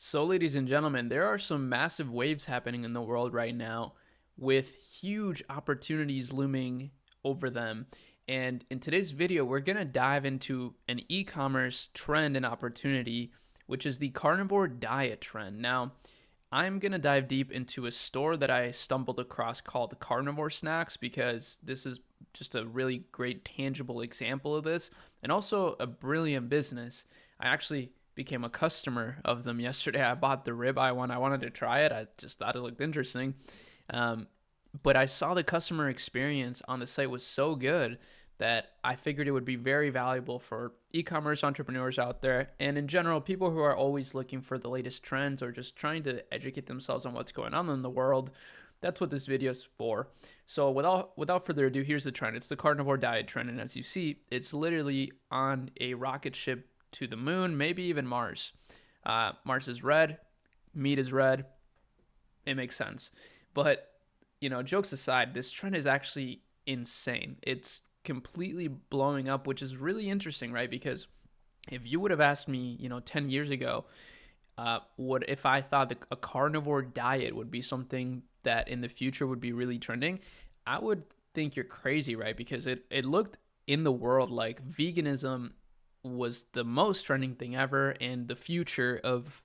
So, ladies and gentlemen, there are some massive waves happening in the world right now with huge opportunities looming over them. And in today's video, we're going to dive into an e commerce trend and opportunity, which is the carnivore diet trend. Now, I'm going to dive deep into a store that I stumbled across called Carnivore Snacks because this is just a really great tangible example of this and also a brilliant business. I actually became a customer of them yesterday. I bought the ribeye one. I wanted to try it. I just thought it looked interesting. Um, but I saw the customer experience on the site was so good that I figured it would be very valuable for e-commerce entrepreneurs out there and in general people who are always looking for the latest trends or just trying to educate themselves on what's going on in the world. That's what this video is for. So without further ado, here's the trend. It's the carnivore diet trend, and as you see, it's literally on a rocket ship to the moon, maybe even Mars. Mars is red, meat is red. It makes sense. But, jokes aside, this trend is actually insane. It's completely blowing up, which is really interesting, right? Because if you would have asked me, 10 years ago, what if I thought that a carnivore diet would be something that in the future would be really trending, I would think you're crazy, right? Because it looked in the world like veganism was the most trending thing ever and the future of,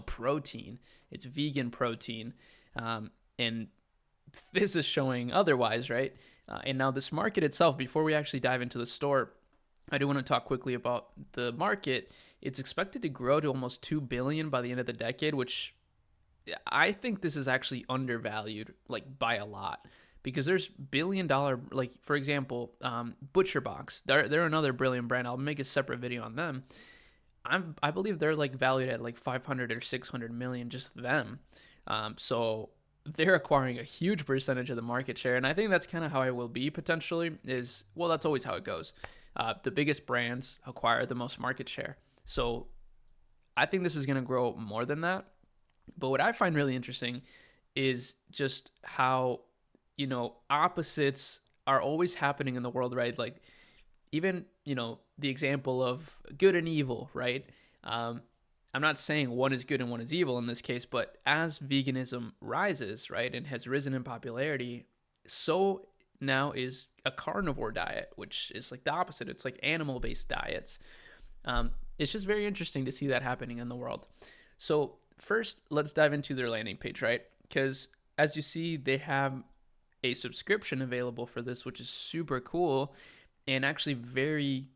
protein. It's vegan protein. And this is showing otherwise, right? And now this market itself, before we actually dive into the store, I do want to talk quickly about the market. It's expected to grow to almost $2 billion by the end of the decade, which I think this is actually undervalued, like by a lot, because there's $1 billion, like for example, ButcherBox. They're another brilliant brand. I'll make a separate video on them. I believe they're like valued at like 500 or 600 million, just them. So they're acquiring a huge percentage of the market share, and I think that's kind of how it will be potentially. That's always how it goes. The biggest brands acquire the most market share. So I think this is going to grow more than that. But what I find really interesting is just how, opposites are always happening in the world, right? Like even, the example of good and evil, right? I'm not saying one is good and one is evil in this case, but as veganism rises, right, and has risen in popularity, so now is a carnivore diet, which is like the opposite. It's like animal-based diets. It's just very interesting to see that happening in the world. So first, let's dive into their landing page, right? Because as you see, they have a subscription available for this, which is super cool and actually very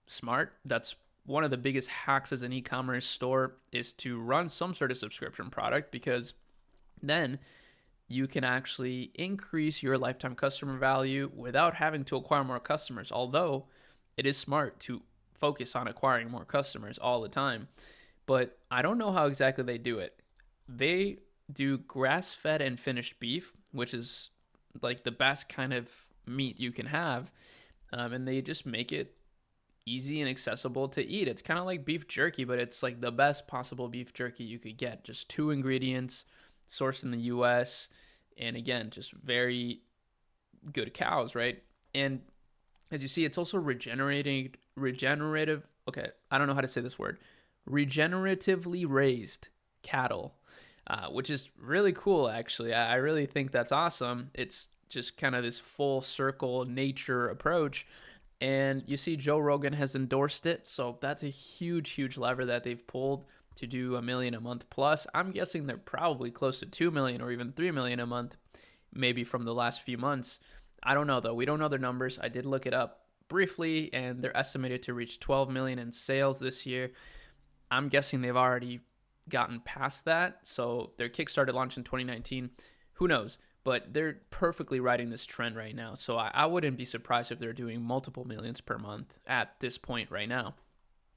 smart. That's one of the biggest hacks as an e-commerce store is to run some sort of subscription product, because then you can actually increase your lifetime customer value without having to acquire more customers. Although it is smart to focus on acquiring more customers all the time. But I don't know how exactly they do it. They do grass-fed and finished beef, which is like the best kind of meat you can have. And they just make it easy and accessible to eat. It's kind of like beef jerky, but it's like the best possible beef jerky you could get. Just 2 ingredients, sourced in the US, and again, just very good cows, right? And as you see, it's also regenerative, okay, I don't know how to say this word, regeneratively raised cattle, which is really cool, actually. I really think that's awesome. It's just kind of this full circle nature approach. And you see Joe Rogan has endorsed it. So that's a huge, huge lever that they've pulled to do $1 million a month plus. I'm guessing they're probably close to 2 million or even 3 million a month, maybe from the last few months. I don't know though. We don't know their numbers. I did look it up briefly, and they're estimated to reach 12 million in sales this year. I'm guessing they've already gotten past that. So their Kickstarter launched in 2019. Who knows? But they're perfectly riding this trend right now. So I wouldn't be surprised if they're doing multiple millions per month at this point right now.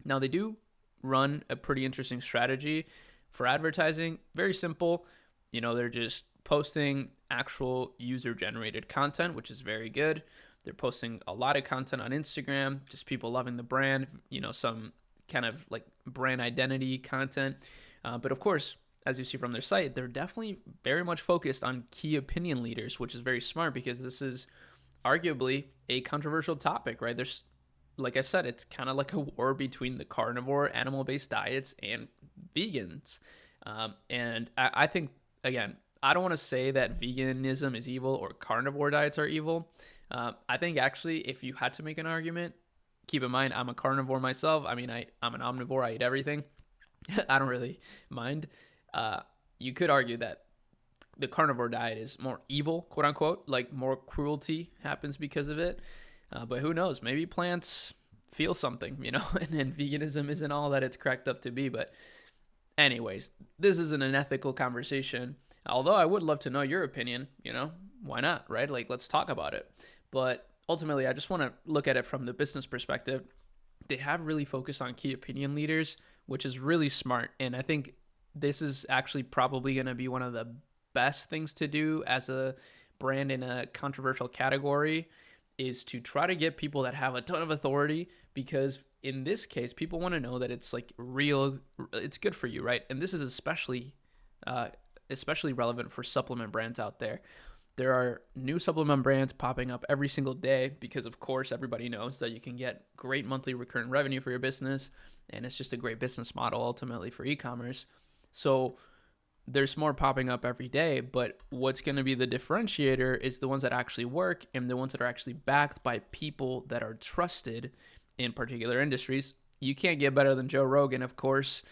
Now, they do run a pretty interesting strategy for advertising. Very simple. They're just posting actual user-generated content, which is very good. They're posting a lot of content on Instagram, just people loving the brand, some kind of like brand identity content. But of course, as you see from their site, they're definitely very much focused on key opinion leaders, which is very smart because this is arguably a controversial topic, right? There's like I said, it's kind of like a war between the carnivore animal-based diets and vegans. And I think, again, I don't want to say that veganism is evil or carnivore diets are evil. I think actually, if you had to make an argument, keep in mind, I'm a carnivore myself. I mean, I'm an omnivore. I eat everything. I don't really mind. You could argue that the carnivore diet is more evil, quote unquote, like more cruelty happens because of it. But who knows? Maybe plants feel something, and veganism isn't all that it's cracked up to be. But anyways, this isn't an ethical conversation. Although I would love to know your opinion, why not, right? Like, let's talk about it. But ultimately, I just want to look at it from the business perspective. They have really focused on key opinion leaders, which is really smart. And I think this is actually probably going to be one of the best things to do as a brand in a controversial category, is to try to get people that have a ton of authority, because in this case, people want to know that it's like real, it's good for you, right? And this is especially relevant for supplement brands out there. There are new supplement brands popping up every single day because, of course, everybody knows that you can get great monthly recurring revenue for your business, and it's just a great business model ultimately for e-commerce. So there's more popping up every day, but what's going to be the differentiator is the ones that actually work and the ones that are actually backed by people that are trusted in particular industries. You can't get better than Joe Rogan, of course,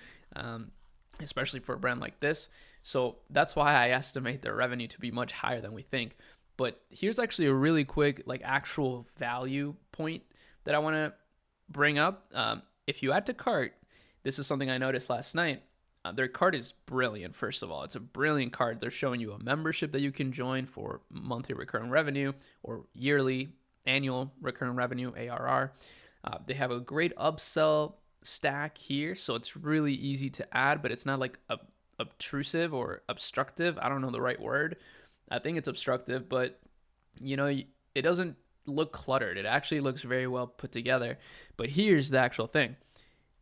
especially for a brand like this. So that's why I estimate their revenue to be much higher than we think. But here's actually a really quick, like, actual value point that I want to bring up. If you add to cart, this is something I noticed last night. Their card is brilliant. First of all, it's a brilliant card. They're showing you a membership that you can join for monthly recurring revenue or yearly annual recurring revenue, ARR. They have a great upsell stack here, so it's really easy to add, but it's not like obtrusive or obstructive. I don't know the right word. I think it's obstructive, but it doesn't look cluttered. It actually looks very well put together. But here's the actual thing: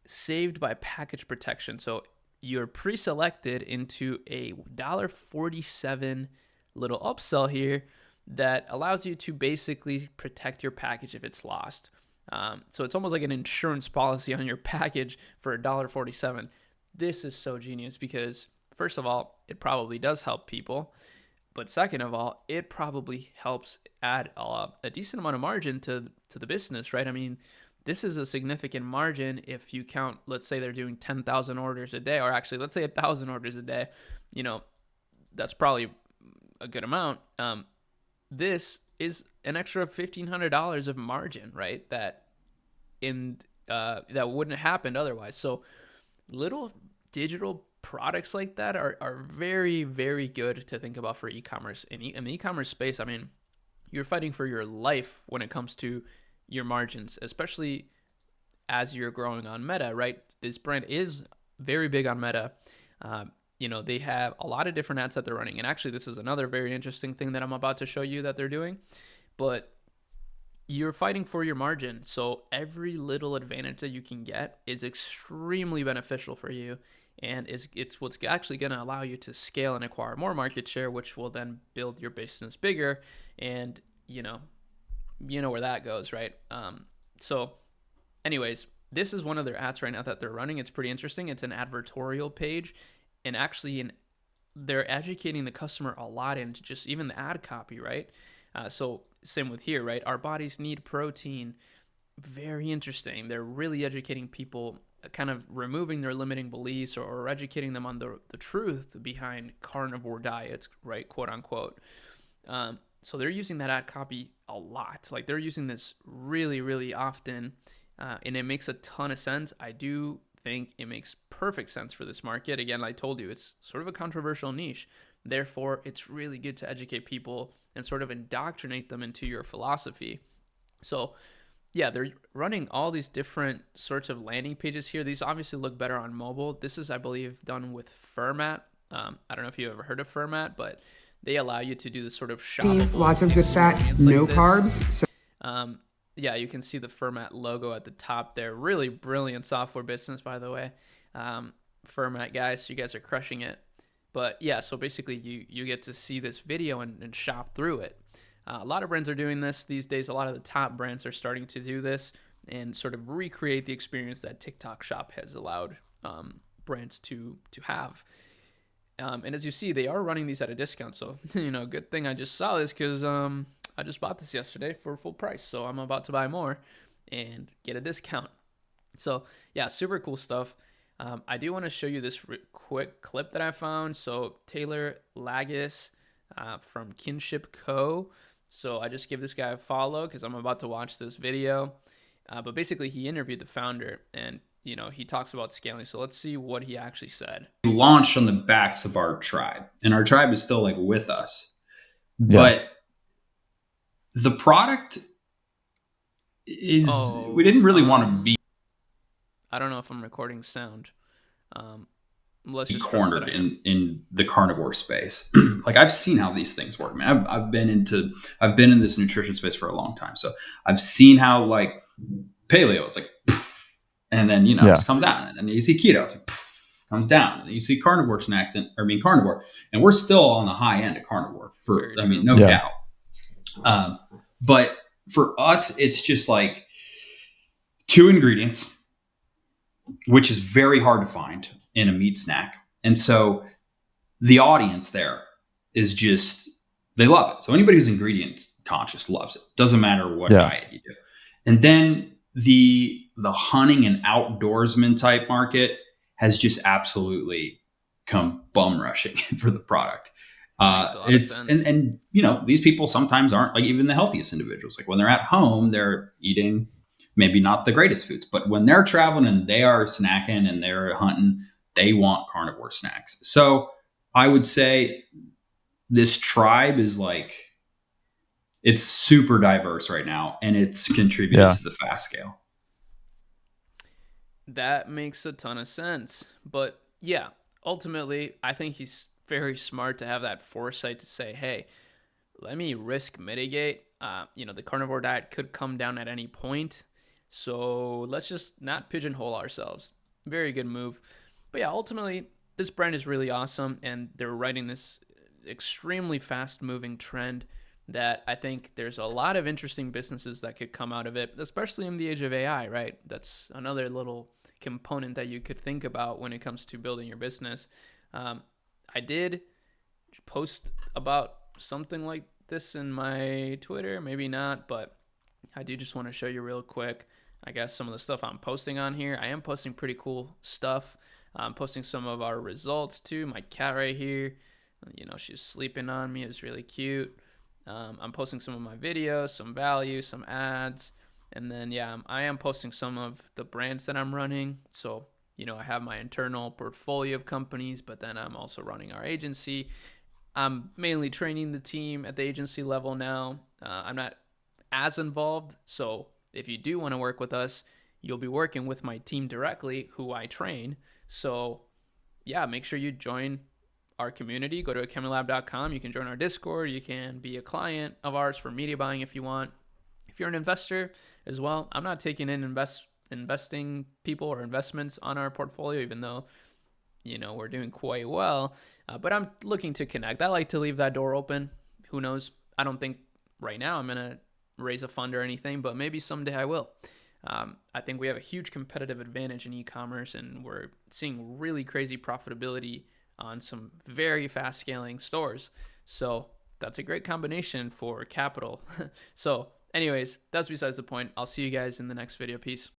saved by package protection. So you're pre-selected into a $1.47 little upsell here that allows you to basically protect your package if it's lost. So it's almost like an insurance policy on your package for $1.47. This is so genius because, first of all, it probably does help people. But second of all, it probably helps add a decent amount of margin to the business, right? I mean, this is a significant margin if you count, let's say they're doing 10,000 orders a day, or actually, let's say 1,000 orders a day. That's probably a good amount. This is an extra $1,500 of margin, right? That wouldn't have happened otherwise. So little digital products like that are very, very good to think about for e-commerce. In the e-commerce space, I mean, you're fighting for your life when it comes to your margins, especially as you're growing on Meta, right? This brand is very big on Meta. They have a lot of different ads that they're running. And actually, this is another very interesting thing that I'm about to show you that they're doing. But you're fighting for your margin. So every little advantage that you can get is extremely beneficial for you. And it's what's actually going to allow you to scale and acquire more market share, which will then build your business bigger. And, you know where that goes, right? So anyways, this is one of their ads right now that they're running. It's pretty interesting. It's an advertorial page. And actually, they're educating the customer a lot into just even the ad copy, right? So same with here, right? Our bodies need protein. Very interesting. They're really educating people, kind of removing their limiting beliefs or educating them on the truth behind carnivore diets, right? Quote unquote. So they're using that ad copy a lot. Like, they're using this really, really often, and it makes a ton of sense. I do think it makes perfect sense for this market. Again, I told you, it's sort of a controversial niche. Therefore, it's really good to educate people and sort of indoctrinate them into your philosophy. So yeah, they're running all these different sorts of landing pages here. These obviously look better on mobile. This is, I believe, done with Fermat. I don't know if you've ever heard of Fermat, but they allow you to do this sort of shoppable lots of good fat, no carbs. So yeah, you can see the Fermat logo at the top there. Really brilliant software business, by the way. Fermat guys, you guys are crushing it. But yeah, so basically you get to see this video and shop through it. A lot of brands are doing this these days. A lot of the top brands are starting to do this. and sort of recreate the experience that TikTok Shop has allowed brands to have. And as you see, they are running these at a discount. So, good thing I just saw this because I just bought this yesterday for full price. So I'm about to buy more and get a discount. So yeah, super cool stuff. I do want to show you this quick clip that I found. So Taylor Lagis from Kinship Co. So I just give this guy a follow because I'm about to watch this video. But basically, he interviewed the founder, and he talks about scaling. So let's see what he actually said. We launched on the backs of our tribe, and our tribe is still like with us, Yeah. but the product is we didn't really want to be I don't know if I'm recording sound. Let's just cornered in the carnivore space. Like, I've seen how these things work, man. I've been in this nutrition space for a long time, so I've seen how like paleo is like, and then it just comes down, and then you see keto, it's like, comes down, and then you see carnivore snacks carnivore, and we're still on the high end of carnivore no doubt. But for us, it's just like 2 ingredients, which is very hard to find in a meat snack. And so the audience there is just, they love it. So anybody who's ingredient conscious loves it. Doesn't matter what diet you do. And then the hunting and outdoorsman type market has just absolutely come bum rushing for the product. And these people sometimes aren't like even the healthiest individuals. Like when they're at home, they're eating maybe not the greatest foods, but when they're traveling and they are snacking and they're hunting, they want carnivore snacks. So I would say this tribe is like, it's super diverse right now, and it's contributed to the fast scale. That makes a ton of sense. But yeah, ultimately, I think he's very smart to have that foresight to say, hey, let me risk mitigate. The carnivore diet could come down at any point. So let's just not pigeonhole ourselves. Very good move. But yeah, ultimately, this brand is really awesome, and they're riding this extremely fast-moving trend that I think there's a lot of interesting businesses that could come out of it, especially in the age of AI, right? That's another little component that you could think about when it comes to building your business. I did post about something like this in my Twitter, maybe not, but I do just want to show you real quick, I guess, some of the stuff I'm posting on here. I am posting pretty cool stuff. I'm posting some of our results too. My cat right here, she's sleeping on me. It's really cute. I'm posting some of my videos, some value, some ads. And then, I am posting some of the brands that I'm running. So, I have my internal portfolio of companies, but then I'm also running our agency. I'm mainly training the team at the agency level now. I'm not as involved. So if you do want to work with us, you'll be working with my team directly, who I train. So make sure you join our community. Go to academylab.com. You can join our Discord. You can be a client of ours for media buying if you want. If you're an investor as well, I'm not taking in investing people or investments on our portfolio, even though, we're doing quite well. But I'm looking to connect. I like to leave that door open. Who knows? I don't think right now I'm going to raise a fund or anything, but maybe someday I will. I think we have a huge competitive advantage in e-commerce, and we're seeing really crazy profitability on some very fast scaling stores. So that's a great combination for capital. So anyways, that's besides the point. I'll see you guys in the next video. Peace.